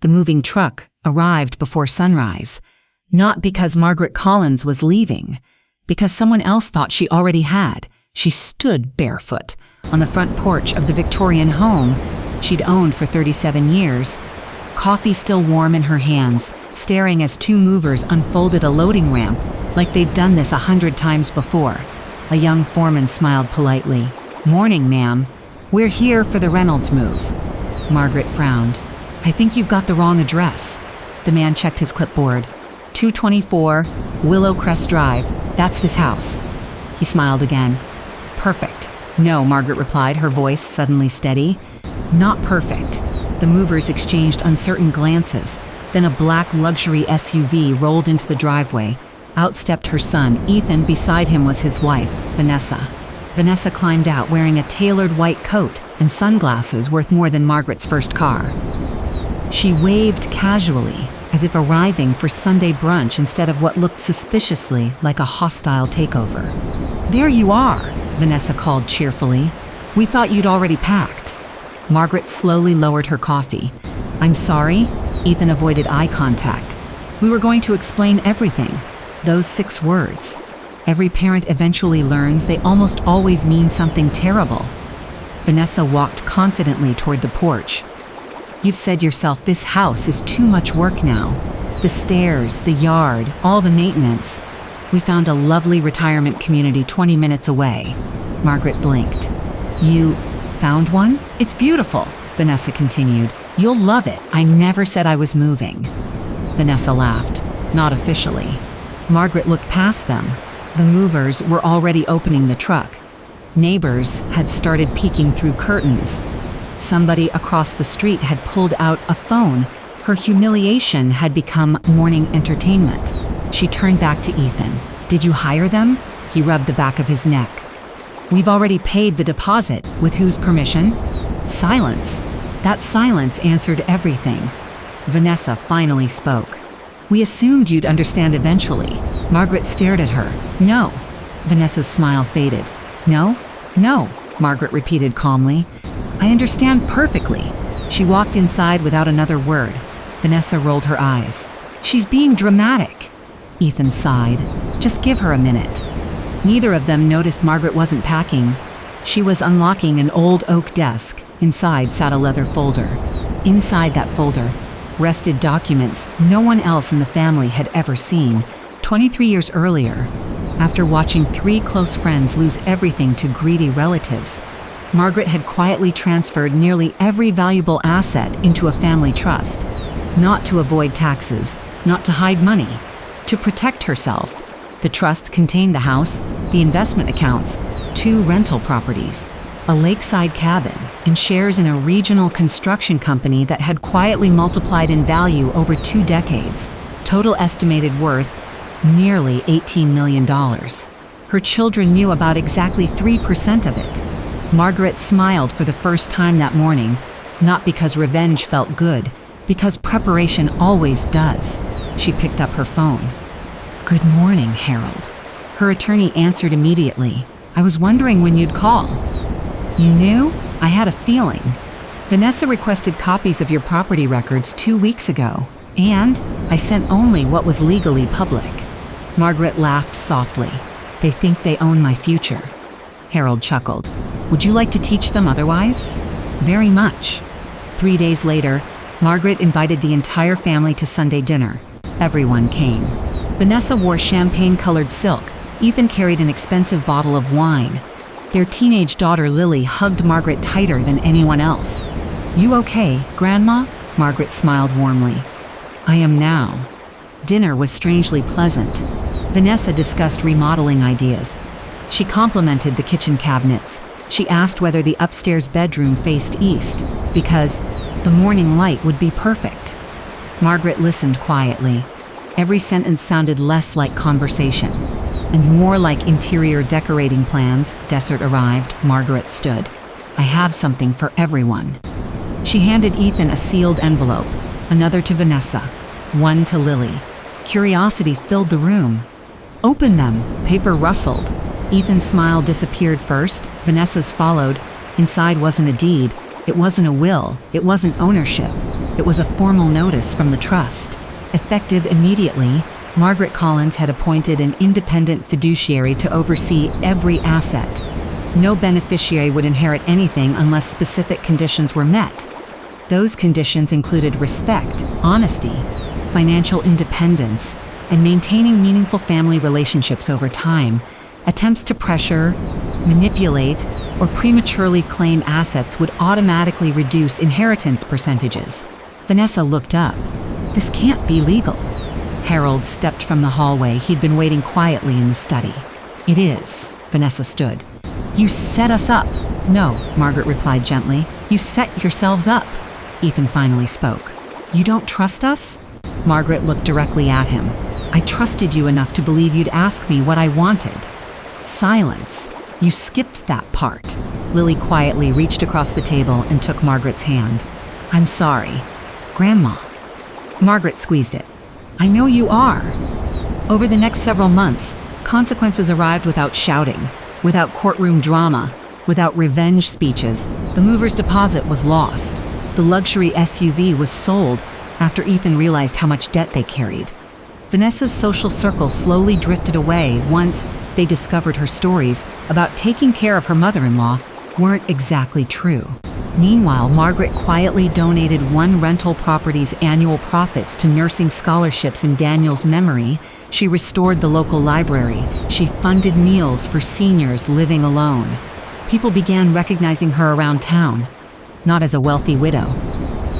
The moving truck arrived before sunrise, not because Margaret Collins was leaving, because someone else thought she already had. She stood barefoot on the front porch of the Victorian home she'd owned for 37 years, coffee still warm in her hands, staring as two movers unfolded a loading ramp like they'd done this 100 times before. A young foreman smiled politely. "Morning, ma'am. We're here for the Reynolds move." Margaret frowned. "I think you've got the wrong address." The man checked his clipboard. 224 Willow Crest Drive. That's this house. He smiled again. "Perfect." "No," Margaret replied, her voice suddenly steady. "Not perfect." The movers exchanged uncertain glances. Then a black luxury SUV rolled into the driveway. Out stepped her son, Ethan. Beside him was his wife, Vanessa. Vanessa climbed out wearing a tailored white coat and sunglasses worth more than Margaret's first car. She waved casually, as if arriving for Sunday brunch instead of what looked suspiciously like a hostile takeover. "There you are," Vanessa called cheerfully. "We thought you'd already packed." Margaret slowly lowered her coffee. "I'm sorry." Ethan avoided eye contact. "We were going to explain everything. Those 6 words. Every parent eventually learns they almost always mean something terrible." Vanessa walked confidently toward the porch. "You've said yourself this house is too much work now. The stairs, the yard, all the maintenance. We found a lovely retirement community 20 minutes away." Margaret blinked. "You found one? It's beautiful," Vanessa continued. "You'll love it. I never said I was moving." Vanessa laughed. "Not officially." Margaret looked past them. The movers were already opening the truck. Neighbors had started peeking through curtains. Somebody across the street had pulled out a phone. Her humiliation had become morning entertainment. She turned back to Ethan. "Did you hire them?" He rubbed the back of his neck. "We've already paid the deposit." "With whose permission?" Silence. That silence answered everything. Vanessa finally spoke. "We assumed you'd understand eventually." Margaret stared at her. "No." Vanessa's smile faded. "No? No," Margaret repeated calmly. "I understand perfectly." She walked inside without another word. Vanessa rolled her eyes. "She's being dramatic." Ethan sighed. "Just give her a minute." Neither of them noticed Margaret wasn't packing. She was unlocking an old oak desk. Inside sat a leather folder. Inside that folder rested documents no one else in the family had ever seen. 23 years earlier, after watching 3 close friends lose everything to greedy relatives, Margaret had quietly transferred nearly every valuable asset into a family trust. Not to avoid taxes, not to hide money, to protect herself. The trust contained the house, the investment accounts, 2 rental properties, a lakeside cabin, and shares in a regional construction company that had quietly multiplied in value over 2 decades. Total estimated worth, nearly $18 million. Her children knew about exactly 3% of it. Margaret smiled for the first time that morning, not because revenge felt good, because preparation always does. She picked up her phone. "Good morning, Harold." Her attorney answered immediately. "I was wondering when you'd call." "You knew? I had a feeling. Vanessa requested copies of your property records 2 weeks ago, and I sent only what was legally public." Margaret laughed softly. "They think they own my future." Harold chuckled. "Would you like to teach them otherwise?" "Very much." 3 days later, Margaret invited the entire family to Sunday dinner. Everyone came. Vanessa wore champagne-colored silk. Ethan carried an expensive bottle of wine. Their teenage daughter Lily hugged Margaret tighter than anyone else. "You okay, Grandma?" Margaret smiled warmly. "I am now." Dinner was strangely pleasant. Vanessa discussed remodeling ideas. She complimented the kitchen cabinets. She asked whether the upstairs bedroom faced east, because the morning light would be perfect. Margaret listened quietly. Every sentence sounded less like conversation and more like interior decorating plans. Dessert arrived. Margaret stood. "I have something for everyone." She handed Ethan a sealed envelope, another to Vanessa, one to Lily. Curiosity filled the room. "Open them." Paper rustled. Ethan's smile disappeared first. Vanessa's followed. Inside wasn't a deed. It wasn't a will. It wasn't ownership. It was a formal notice from the trust. Effective immediately, Margaret Collins had appointed an independent fiduciary to oversee every asset. No beneficiary would inherit anything unless specific conditions were met. Those conditions included respect, honesty, financial independence, and maintaining meaningful family relationships over time. Attempts to pressure, manipulate, or prematurely claim assets would automatically reduce inheritance percentages. Vanessa looked up. This can't be legal. Harold stepped from the hallway. He'd been waiting quietly in the study. It is. Vanessa stood. You set us up. No, Margaret replied gently. You set yourselves up. Ethan finally spoke. You don't trust us? Margaret looked directly at him. I trusted you enough to believe you'd ask me what I wanted. Silence. You skipped that part. Lily quietly reached across the table and took Margaret's hand. I'm sorry. Grandma. Margaret squeezed it. I know you are. Over the next several months, consequences arrived without shouting, without courtroom drama, without revenge speeches. The mover's deposit was lost. The luxury SUV was sold after Ethan realized how much debt they carried. Vanessa's social circle slowly drifted away once they discovered her stories about taking care of her mother-in-law weren't exactly true. Meanwhile, Margaret quietly donated one rental property's annual profits to nursing scholarships in Daniel's memory. She restored the local library. She funded meals for seniors living alone. People began recognizing her around town, not as a wealthy widow,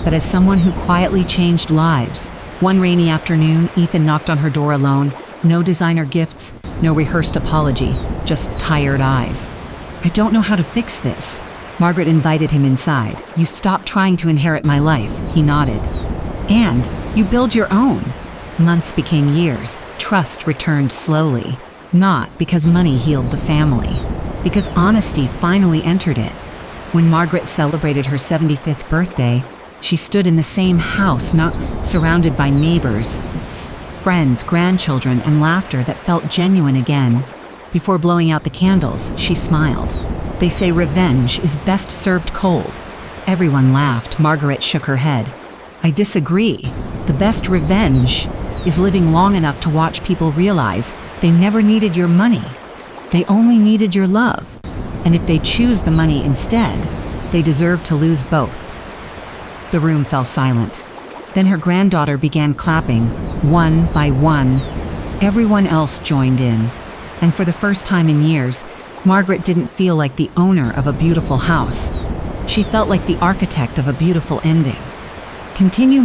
but as someone who quietly changed lives. One rainy afternoon, Ethan knocked on her door alone. No designer gifts, no rehearsed apology, just tired eyes. I don't know how to fix this. Margaret invited him inside. You stopped trying to inherit my life, he nodded. And you build your own. Months became years. Trust returned slowly. Not because money healed the family, because honesty finally entered it. When Margaret celebrated her 75th birthday, she stood in the same house, not surrounded by neighbors, friends, grandchildren, and laughter that felt genuine again. Before blowing out the candles, she smiled. They say revenge is best served cold. Everyone laughed. Margaret shook her head. I disagree. The best revenge is living long enough to watch people realize they never needed your money. They only needed your love. And if they choose the money instead, they deserve to lose both. The room fell silent. Then her granddaughter began clapping, one by one. Everyone else joined in. And for the first time in years, Margaret didn't feel like the owner of a beautiful house. She felt like the architect of a beautiful ending.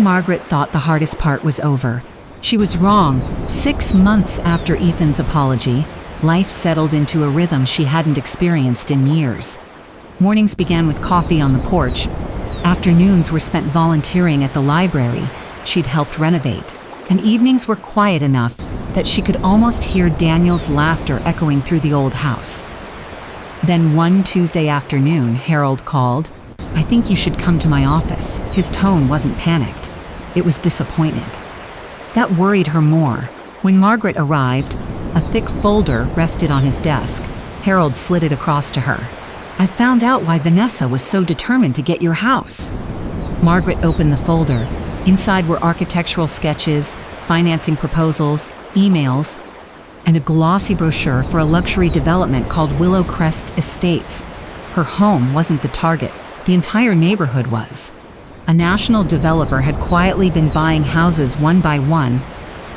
Margaret thought the hardest part was over. She was wrong. 6 months after Ethan's apology, life settled into a rhythm she hadn't experienced in years. Mornings began with coffee on the porch. Afternoons were spent volunteering at the library she'd helped renovate. And evenings were quiet enough that she could almost hear Daniel's laughter echoing through the old house. Then one Tuesday afternoon, Harold called. I think you should come to my office. His tone wasn't panicked. It was disappointed. That worried her more. When Margaret arrived, a thick folder rested on his desk. Harold slid it across to her. I found out why Vanessa was so determined to get your house. Margaret opened the folder. Inside were architectural sketches, financing proposals, emails, and a glossy brochure for a luxury development called Willow Crest Estates. Her home wasn't the target. The entire neighborhood was. A national developer had quietly been buying houses one by one,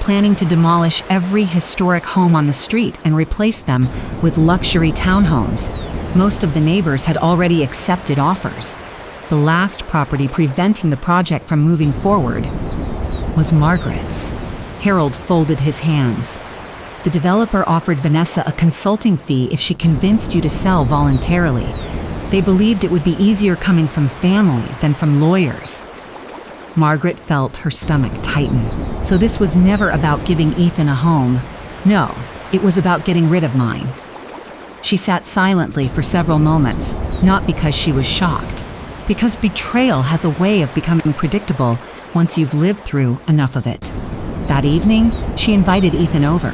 planning to demolish every historic home on the street and replace them with luxury townhomes. Most of the neighbors had already accepted offers. The last property preventing the project from moving forward was Margaret's. Harold folded his hands. The developer offered Vanessa a consulting fee if she convinced you to sell voluntarily. They believed it would be easier coming from family than from lawyers. Margaret felt her stomach tighten. So this was never about giving Ethan a home. No, it was about getting rid of mine. She sat silently for several moments, not because she was shocked, because betrayal has a way of becoming predictable once you've lived through enough of it. That evening, she invited Ethan over.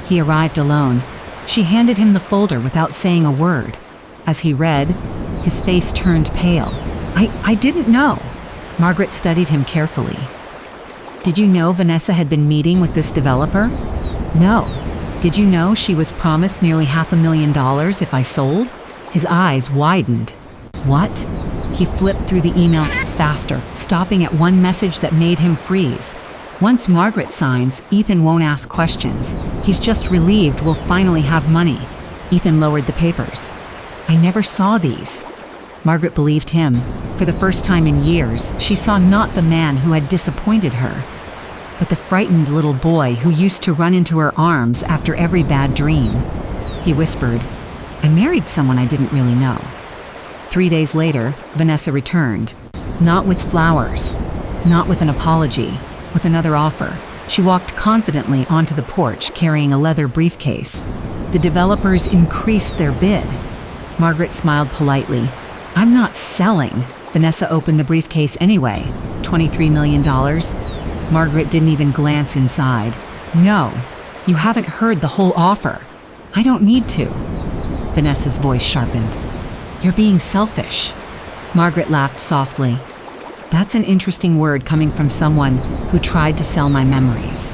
He arrived alone. She handed him the folder without saying a word. As he read, his face turned pale. I didn't know. Margaret studied him carefully. Did you know Vanessa had been meeting with this developer? No. Did you know she was promised nearly $500,000 if I sold? His eyes widened. What? He flipped through the emails faster, stopping at one message that made him freeze. Once Margaret signs, Ethan won't ask questions. He's just relieved we'll finally have money. Ethan lowered the papers. I never saw these. Margaret believed him. For the first time in years, she saw not the man who had disappointed her, but the frightened little boy who used to run into her arms after every bad dream. He whispered, I married someone I didn't really know. 3 days later, Vanessa returned. Not with flowers, not with an apology, with another offer. She walked confidently onto the porch carrying a leather briefcase. The developers increased their bid. Margaret smiled politely. I'm not selling. Vanessa opened the briefcase anyway. $23 million. Margaret didn't even glance inside. No, you haven't heard the whole offer. I don't need to. Vanessa's voice sharpened. You're being selfish. Margaret laughed softly. That's an interesting word coming from someone who tried to sell my memories.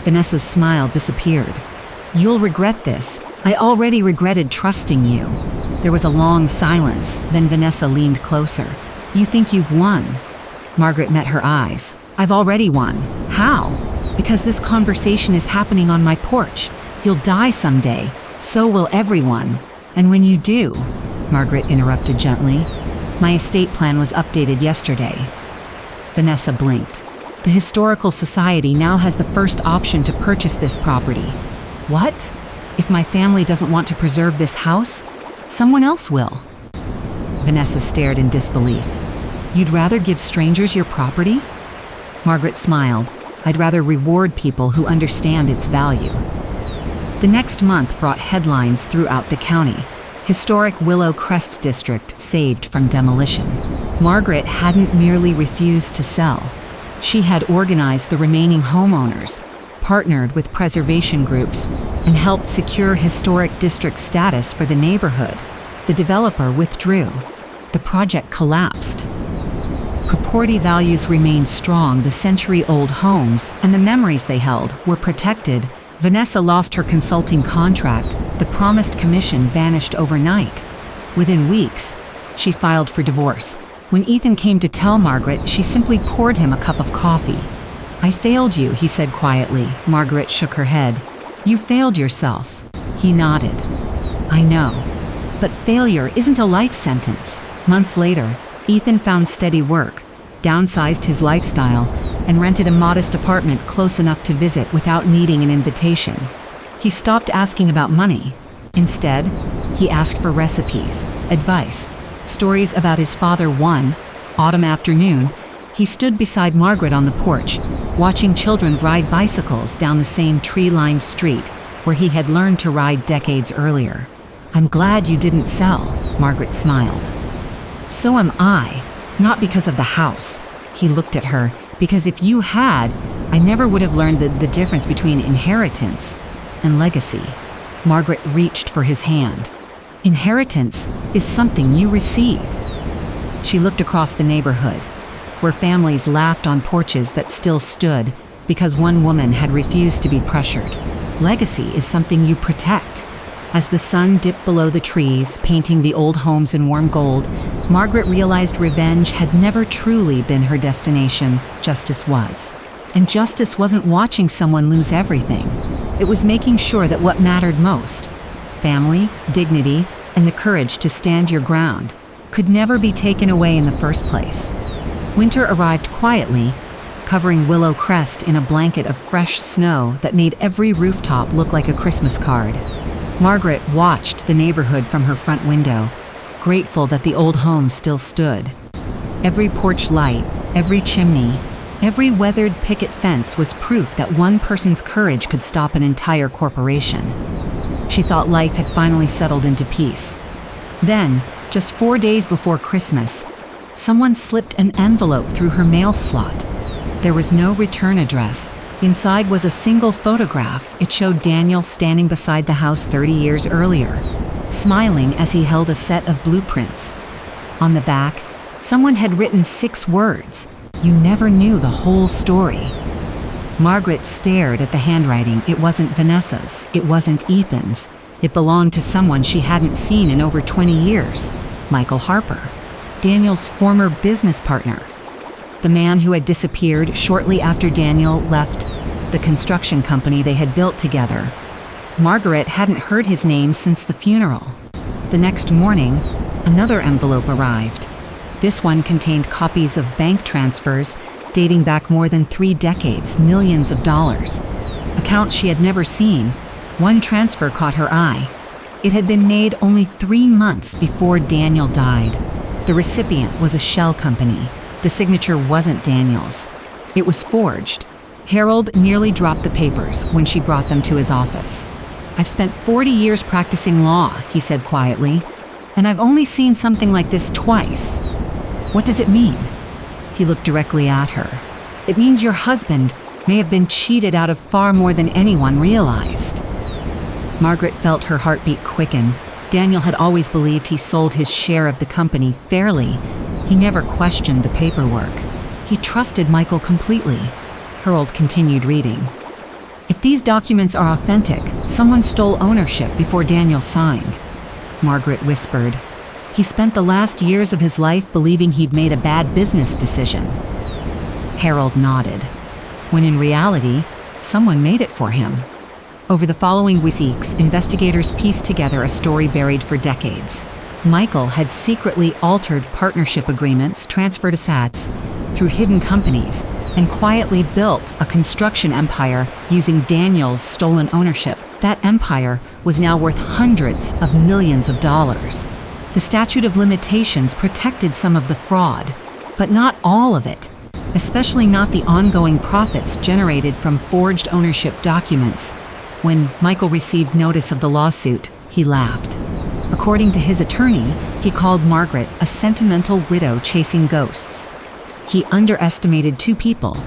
Vanessa's smile disappeared. You'll regret this. I already regretted trusting you. There was a long silence, then Vanessa leaned closer. You think you've won? Margaret met her eyes. I've already won. How? Because this conversation is happening on my porch. You'll die someday. So will everyone. And when you do, Margaret interrupted gently, my estate plan was updated yesterday. Vanessa blinked. The Historical Society now has the first option to purchase this property. What? If my family doesn't want to preserve this house, someone else will. Vanessa stared in disbelief. You'd rather give strangers your property? Margaret smiled. I'd rather reward people who understand its value. The next month brought headlines throughout the county. Historic Willow Crest District saved from demolition. Margaret hadn't merely refused to sell. She had organized the remaining homeowners, partnered with preservation groups, and helped secure historic district status for the neighborhood. The developer withdrew. The project collapsed. Property values remained strong. The century-old homes and the memories they held were protected. Vanessa lost her consulting contract. The promised commission vanished overnight. Within weeks, she filed for divorce. When Ethan came to tell Margaret, she simply poured him a cup of coffee. I failed you, he said quietly. Margaret shook her head. You failed yourself. He nodded. I know. But failure isn't a life sentence. Months later, Ethan found steady work, downsized his lifestyle, and rented a modest apartment close enough to visit without needing an invitation. He stopped asking about money. Instead, he asked for recipes, advice, stories about his father. One autumn afternoon, he stood beside Margaret on the porch, watching children ride bicycles down the same tree-lined street where he had learned to ride decades earlier. I'm glad you didn't sell, Margaret smiled. So am I, not because of the house. He looked at her. Because if you had, I never would have learned the difference between inheritance and legacy. Margaret reached for his hand. Inheritance is something you receive. She looked across the neighborhood, where families laughed on porches that still stood because one woman had refused to be pressured. Legacy is something you protect. As the sun dipped below the trees, painting the old homes in warm gold, Margaret realized revenge had never truly been her destination. Justice was. And justice wasn't watching someone lose everything. It was making sure that what mattered most, family, dignity, and the courage to stand your ground, could never be taken away in the first place. Winter arrived quietly, covering Willow Crest in a blanket of fresh snow that made every rooftop look like a Christmas card. Margaret watched the neighborhood from her front window, grateful that the old home still stood. Every porch light, every chimney, every weathered picket fence was proof that one person's courage could stop an entire corporation. She thought life had finally settled into peace. Then, just 4 days before Christmas, someone slipped an envelope through her mail slot. There was no return address. Inside was a single photograph. It showed Daniel standing beside the house 30 years earlier, smiling as he held a set of blueprints. On the back, someone had written 6 words, You never knew the whole story." Margaret stared at the handwriting. It wasn't Vanessa's. It wasn't Ethan's. It belonged to someone she hadn't seen in over 20 years, Michael Harper, Daniel's former business partner, the man who had disappeared shortly after Daniel left the construction company they had built together. Margaret hadn't heard his name since the funeral. The next morning, another envelope arrived. This one contained copies of bank transfers dating back more than 3 decades, millions of dollars. Accounts she had never seen. One transfer caught her eye. It had been made only 3 months before Daniel died. The recipient was a shell company. The signature wasn't Daniel's. It was forged. Harold nearly dropped the papers when she brought them to his office. "I've spent 40 years practicing law," he said quietly, "and I've only seen something like this twice." "What does it mean?" He looked directly at her. "It means your husband may have been cheated out of far more than anyone realized." Margaret felt her heartbeat quicken. Daniel had always believed he sold his share of the company fairly. He never questioned the paperwork. He trusted Michael completely. Harold continued reading. "If these documents are authentic, someone stole ownership before Daniel signed," Margaret whispered. "He spent the last years of his life believing he'd made a bad business decision." Harold nodded. When in reality, someone made it for him. Over the following weeks, investigators pieced together a story buried for decades. Michael had secretly altered partnership agreements, transferred assets through hidden companies, and quietly built a construction empire using Daniel's stolen ownership. That empire was now worth hundreds of millions of dollars. The statute of limitations protected some of the fraud, but not all of it, especially not the ongoing profits generated from forged ownership documents. When Michael received notice of the lawsuit, he laughed. According to his attorney, he called Margaret a sentimental widow chasing ghosts. He underestimated 2 people,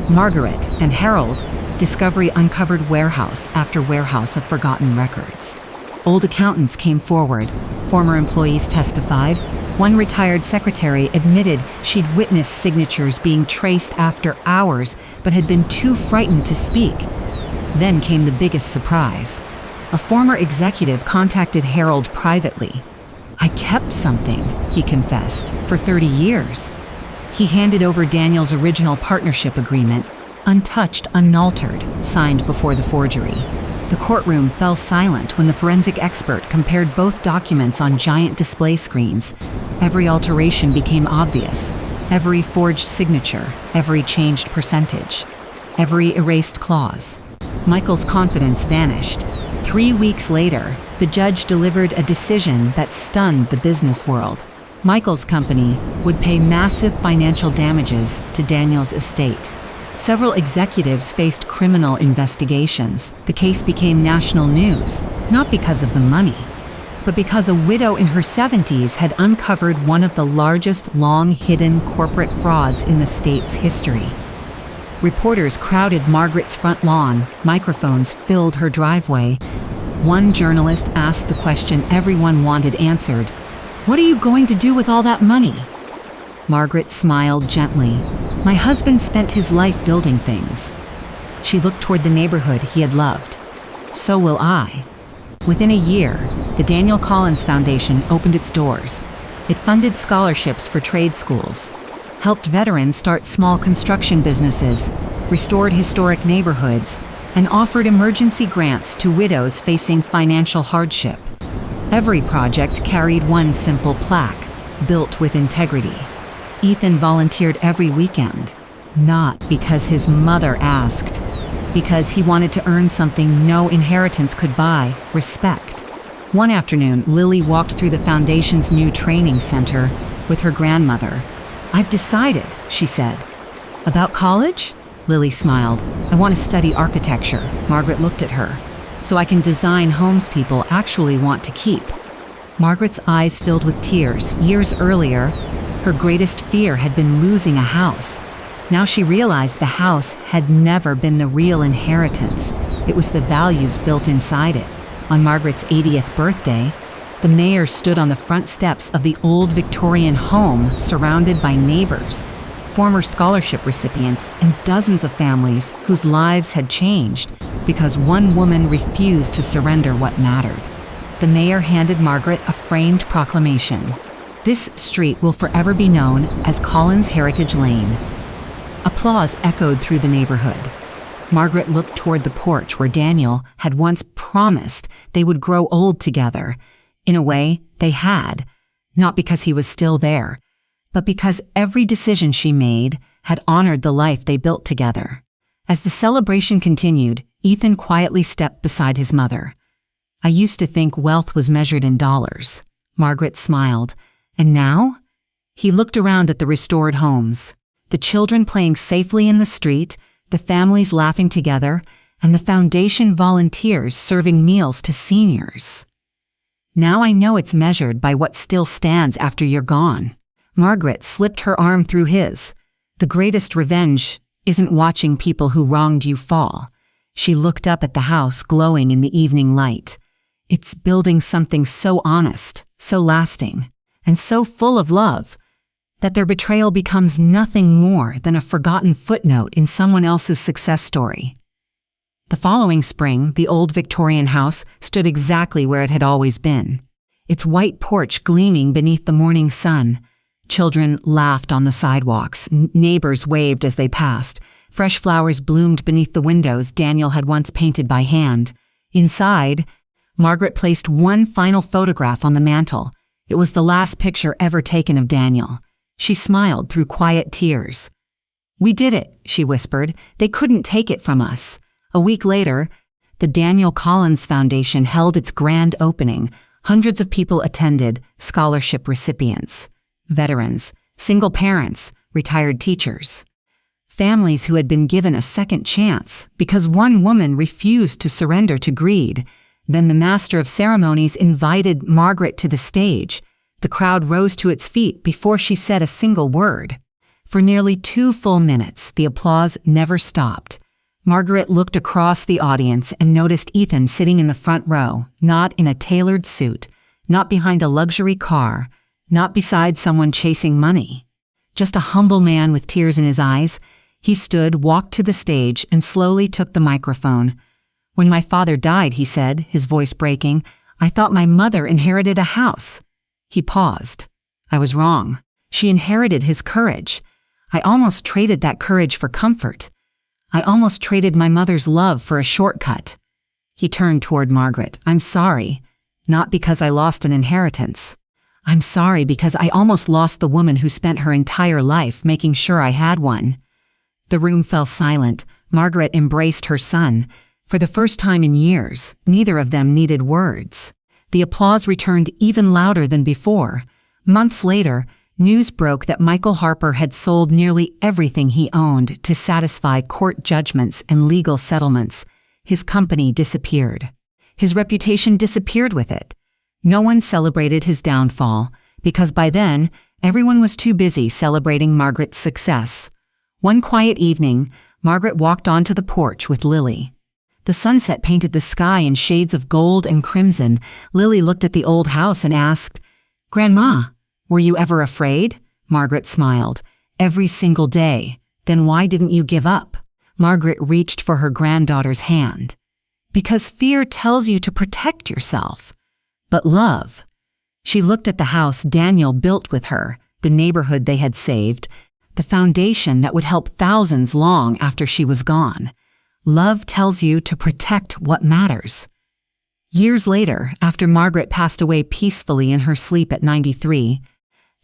Margaret and Harold. Discovery uncovered warehouse after warehouse of forgotten records. Old accountants came forward. Former employees testified. One retired secretary admitted she'd witnessed signatures being traced after hours, but had been too frightened to speak. Then came the biggest surprise. A former executive contacted Harold privately. "I kept something," he confessed, "for 30 years." He handed over Daniel's original partnership agreement, untouched, unaltered, signed before the forgery. The courtroom fell silent when the forensic expert compared both documents on giant display screens. Every alteration became obvious. Every forged signature, every changed percentage, every erased clause. Michael's confidence vanished. 3 weeks later, the judge delivered a decision that stunned the business world. Michael's company would pay massive financial damages to Daniel's estate. Several executives faced criminal investigations. The case became national news, not because of the money, but because a widow in her 70s had uncovered one of the largest long-hidden corporate frauds in the state's history. Reporters crowded Margaret's front lawn. Microphones filled her driveway. One journalist asked the question everyone wanted answered. "What are you going to do with all that money?" Margaret smiled gently. "My husband spent his life building things." She looked toward the neighborhood he had loved. "So will I." Within a year, the Daniel Collins Foundation opened its doors. It funded scholarships for trade schools, helped veterans start small construction businesses, restored historic neighborhoods, and offered emergency grants to widows facing financial hardship. Every project carried one simple plaque, "Built with integrity." Ethan volunteered every weekend, not because his mother asked, because he wanted to earn something no inheritance could buy: respect. One afternoon, Lily walked through the foundation's new training center with her grandmother. "I've decided," she said. "About college?" Lily smiled. "I want to study architecture." Margaret looked at her. "So I can design homes people actually want to keep." Margaret's eyes filled with tears. Years earlier, her greatest fear had been losing a house. Now she realized the house had never been the real inheritance. It was the values built inside it. On Margaret's 80th birthday, the mayor stood on the front steps of the old Victorian home, surrounded by neighbors. former scholarship recipients, and dozens of families whose lives had changed because one woman refused to surrender what mattered. The mayor handed Margaret a framed proclamation. This street will forever be known as Collins Heritage Lane. Applause echoed through the neighborhood. Margaret looked toward the porch where Daniel had once promised they would grow old together. In a way, they had, not because he was still there, but because every decision she made had honored the life they built together. As the celebration continued, Ethan quietly stepped beside his mother. "I used to think wealth was measured in dollars." Margaret smiled. "And now?" He looked around at the restored homes, the children playing safely in the street, the families laughing together, and the foundation volunteers serving meals to seniors. "Now I know it's measured by what still stands after you're gone." Margaret slipped her arm through his. "The greatest revenge isn't watching people who wronged you fall." She looked up at the house glowing in the evening light. "It's building something so honest, so lasting, and so full of love, that their betrayal becomes nothing more than a forgotten footnote in someone else's success story." The following spring, the old Victorian house stood exactly where it had always been, its white porch gleaming beneath the morning sun. Children laughed on the sidewalks, neighbors waved as they passed. Fresh flowers bloomed beneath the windows Daniel had once painted by hand. Inside, Margaret placed one final photograph on the mantel. It was the last picture ever taken of Daniel. She smiled through quiet tears. "We did it," she whispered. "They couldn't take it from us." A week later, the Daniel Collins Foundation held its grand opening. Hundreds of people attended, scholarship recipients, veterans, single parents, retired teachers. Families who had been given a second chance because one woman refused to surrender to greed. Then the master of ceremonies invited Margaret to the stage. The crowd rose to its feet before she said a single word. For nearly 2 full minutes, the applause never stopped. Margaret looked across the audience and noticed Ethan sitting in the front row, not in a tailored suit, not behind a luxury car, not beside someone chasing money. Just a humble man with tears in his eyes. He stood, walked to the stage, and slowly took the microphone. "When my father died," he said, his voice breaking, "I thought my mother inherited a house." He paused. "I was wrong. She inherited his courage. I almost traded that courage for comfort. I almost traded my mother's love for a shortcut." He turned toward Margaret. "I'm sorry, not because I lost an inheritance. I'm sorry because I almost lost the woman who spent her entire life making sure I had one." The room fell silent. Margaret embraced her son. For the first time in years, neither of them needed words. The applause returned even louder than before. Months later, news broke that Michael Harper had sold nearly everything he owned to satisfy court judgments and legal settlements. His company disappeared. His reputation disappeared with it. No one celebrated his downfall, because by then, everyone was too busy celebrating Margaret's success. One quiet evening, Margaret walked onto the porch with Lily. The sunset painted the sky in shades of gold and crimson. Lily looked at the old house and asked, "Grandma, were you ever afraid?" Margaret smiled. "Every single day. Then why didn't you give up?" Margaret reached for her granddaughter's hand. "Because fear tells you to protect yourself. But love." She looked at the house Daniel built with her, the neighborhood they had saved, the foundation that would help thousands long after she was gone. Love tells you to protect what matters. Years later, after Margaret passed away peacefully in her sleep at 93,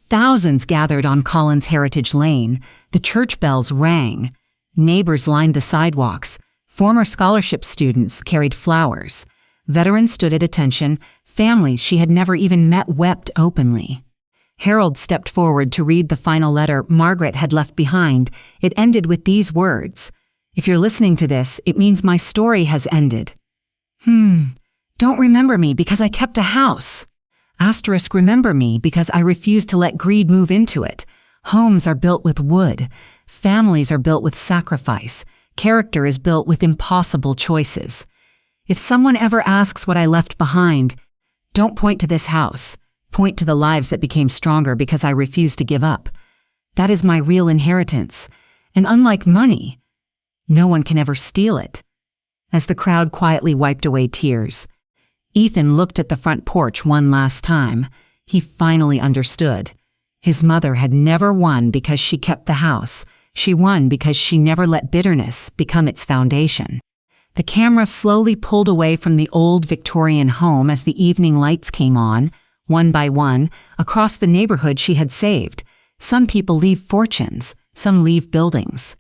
thousands gathered on Collins Heritage Lane. The church bells rang. Neighbors lined the sidewalks. Former scholarship students carried flowers. Veterans stood at attention. Families she had never even met wept openly. Harold stepped forward to read the final letter Margaret had left behind. It ended with these words, "If you're listening to this, it means my story has ended. Don't remember me because I kept a house. Asterisk, remember me because I refused to let greed move into it. Homes are built with wood. Families are built with sacrifice. Character is built with impossible choices. If someone ever asks what I left behind, don't point to this house. Point to the lives that became stronger because I refused to give up. That is my real inheritance. And unlike money, no one can ever steal it." As the crowd quietly wiped away tears, Ethan looked at the front porch one last time. He finally understood. His mother had never won because she kept the house. She won because she never let bitterness become its foundation. The camera slowly pulled away from the old Victorian home as the evening lights came on, one by one, across the neighborhood she had saved. Some people leave fortunes, some leave buildings.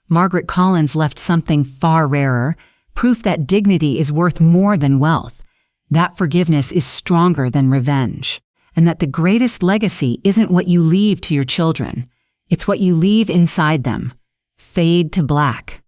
Margaret Collins left something far rarer, proof that dignity is worth more than wealth, that forgiveness is stronger than revenge, and that the greatest legacy isn't what you leave to your children, it's what you leave inside them. Fade to black.